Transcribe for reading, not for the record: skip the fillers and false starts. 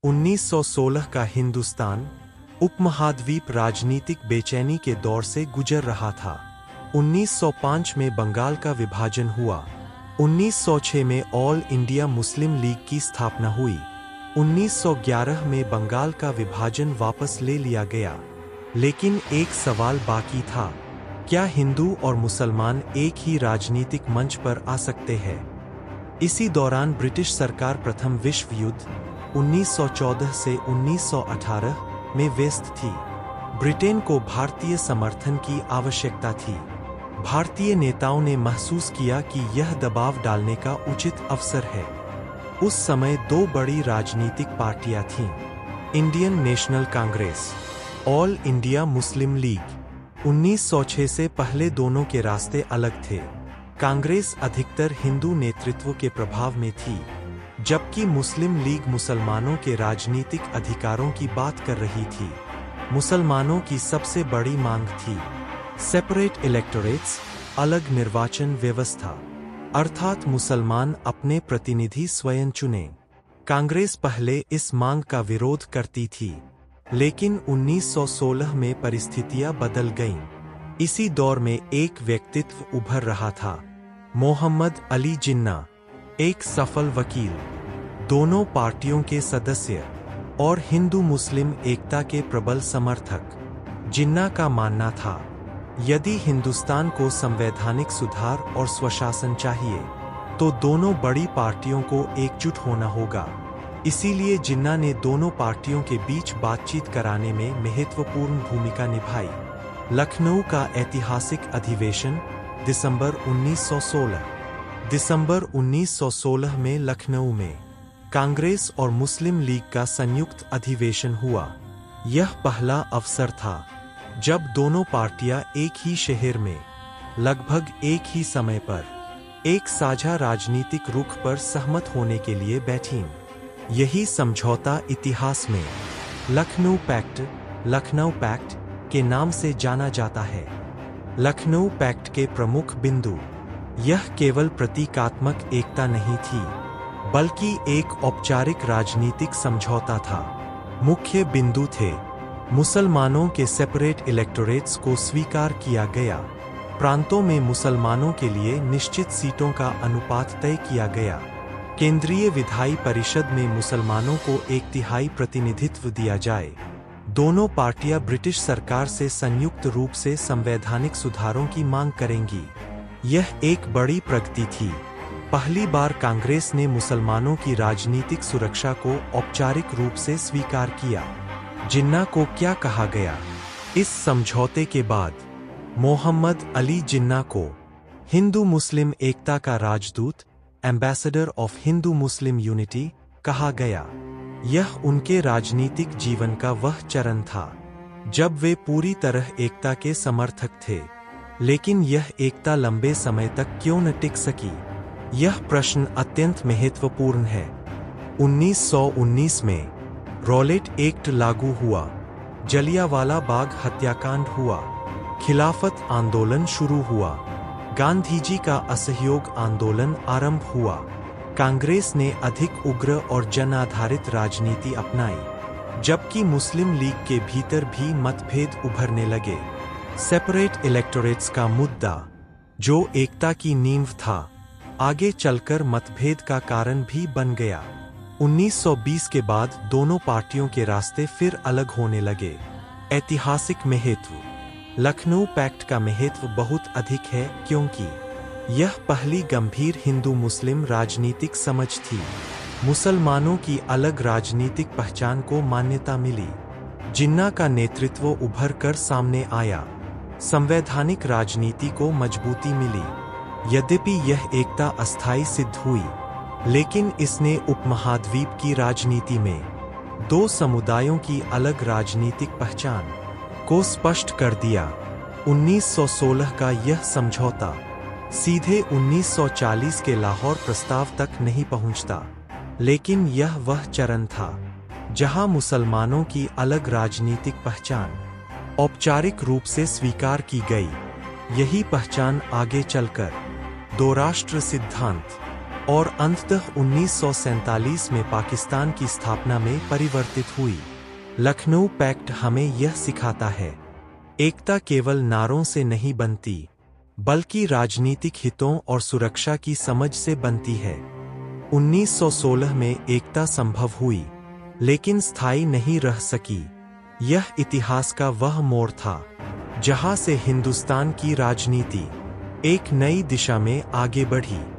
1916 का हिंदुस्तान उपमहाद्वीप राजनीतिक बेचैनी के दौर से गुजर रहा था। 1905 में बंगाल का विभाजन हुआ। 1906 में ऑल इंडिया मुस्लिम लीग की स्थापना हुई। 1911 में बंगाल का विभाजन वापस ले लिया गया। लेकिन एक सवाल बाकी था, क्या हिंदू और मुसलमान एक ही राजनीतिक मंच पर आ सकते हैं? इसी दौरान ब्रिटिश सरकार प्रथम विश्व युद्ध 1914 से 1918 में व्यस्त थी। ब्रिटेन को भारतीय समर्थन की आवश्यकता थी। भारतीय नेताओं ने महसूस किया कि यह दबाव डालने का उचित अवसर है। उस समय दो बड़ी राजनीतिक पार्टियां थीं, Indian national Congress, all India Muslim league. 1906 से पहले दोनों के रास्ते अलग थे। कांग्रेस अधिकतर हिंदू नेतृत्व के प्रभाव में थी, जबकि मुस्लिम लीग मुसलमानों के राजनीतिक अधिकारों की बात कर रही थी। मुसलमानों की सबसे बड़ी मांग थी सेपरेट इलेक्टोरेट्स, अलग निर्वाचन व्यवस्था, अर्थात मुसलमान अपने प्रतिनिधि स्वयं चुनें। कांग्रेस पहले इस मांग का विरोध करती थी, लेकिन 1916 में परिस्थितियां बदल गईं। इसी दौर में एक व्यक्तित्व उभर रहा था, मोहम्मद अली जिन्ना, एक सफल वकील, दोनों पार्टियों के सदस्य और हिंदू मुस्लिम एकता के प्रबल समर्थक। जिन्ना का मानना था, यदि हिंदुस्तान को संवैधानिक सुधार और स्वशासन चाहिए, तो दोनों बड़ी पार्टियों को एकजुट होना होगा। इसीलिए जिन्ना ने दोनों पार्टियों के बीच बातचीत कराने में महत्वपूर्ण भूमिका निभाई। लखनऊ का ऐतिहासिक अधिवेशन दिसंबर 1916। दिसंबर 1916 में लखनऊ में कांग्रेस और मुस्लिम लीग का संयुक्त अधिवेशन हुआ। यह पहला अवसर था जब दोनों पार्टियां एक ही शहर में लगभग एक ही समय पर एक साझा राजनीतिक रुख पर सहमत होने के लिए बैठीं। यही समझौता इतिहास में लखनऊ पैक्ट के नाम से जाना जाता है। लखनऊ पैक्ट के प्रमुख बिंदु, यह केवल प्रतीकात्मक एकता नहीं थी, बल्कि एक औपचारिक राजनीतिक समझौता था। मुख्य बिंदु थे, मुसलमानों के सेपरेट इलेक्टोरेट्स को स्वीकार किया गया, प्रांतों में मुसलमानों के लिए निश्चित सीटों का अनुपात तय किया गया, केंद्रीय विधायी परिषद में मुसलमानों को 1/3 प्रतिनिधित्व दिया जाए। दोनों पार्टियां ब्रिटिश सरकार से संयुक्त रूप से संवैधानिक सुधारों की मांग करेंगी। यह एक बड़ी प्रगति थी। पहली बार कांग्रेस ने मुसलमानों की राजनीतिक सुरक्षा को औपचारिक रूप से स्वीकार किया। जिन्ना को क्या कहा गया? इस समझौते के बाद मोहम्मद अली जिन्ना को हिंदू मुस्लिम एकता का राजदूत, ambassador of Hindu Muslim unity कहा गया। यह उनके राजनीतिक जीवन का वह चरण था जब वे पूरी तरह एकता के समर्थक थे। लेकिन यह एकता लंबे समय तक क्यों न टिक सकी? यह प्रश्न अत्यंत महत्वपूर्ण है। 1919 में रॉलेट एक्ट लागू हुआ, जलियांवाला बाग हत्याकांड हुआ, खिलाफत आंदोलन शुरू हुआ, गांधीजी का असहयोग आंदोलन आरंभ हुआ। कांग्रेस ने अधिक उग्र और जन आधारित राजनीति अपनाई, जबकि मुस्लिम लीग के भीतर भी मतभेद उभरने लगे। सेपरेट इलेक्टोरेट्स का मुद्दा, जो एकता की नींव था, आगे चलकर मतभेद का कारण भी बन गया। 1920 के बाद दोनों पार्टियों के रास्ते फिर अलग होने लगे। ऐतिहासिक महत्व, लखनऊ पैक्ट का महत्व बहुत अधिक है क्योंकि यह पहली गंभीर हिंदू मुस्लिम राजनीतिक समझ थी। मुसलमानों की अलग राजनीतिक पहचान को मान्यता मिली। जिन्ना का नेतृत्व उभर कर सामने आया। संवैधानिक राजनीति को मजबूती मिली। यद्यपि यह एकता अस्थायी सिद्ध हुई, लेकिन इसने उपमहाद्वीप की राजनीति में दो समुदायों की अलग राजनीतिक पहचान को स्पष्ट कर दिया। 1916 का यह समझौता सीधे 1940 के लाहौर प्रस्ताव तक नहीं पहुंचता, लेकिन यह वह चरण था जहां मुसलमानों की अलग राजनीतिक पहचान औपचारिक रूप से स्वीकार की गई। यही पहचान आगे चलकर दो राष्ट्र सिद्धांत और अंततः 1947 में पाकिस्तान की स्थापना में परिवर्तित हुई। लखनऊ पैक्ट हमें यह सिखाता है, एकता केवल नारों से नहीं बनती, बल्कि राजनीतिक हितों और सुरक्षा की समझ से बनती है। 1916 में एकता संभव हुई, लेकिन स्थायी नहीं रह सकी। यह इतिहास का वह मोड़ था जहां से हिंदुस्तान की राजनीति एक नई दिशा में आगे बढ़ी।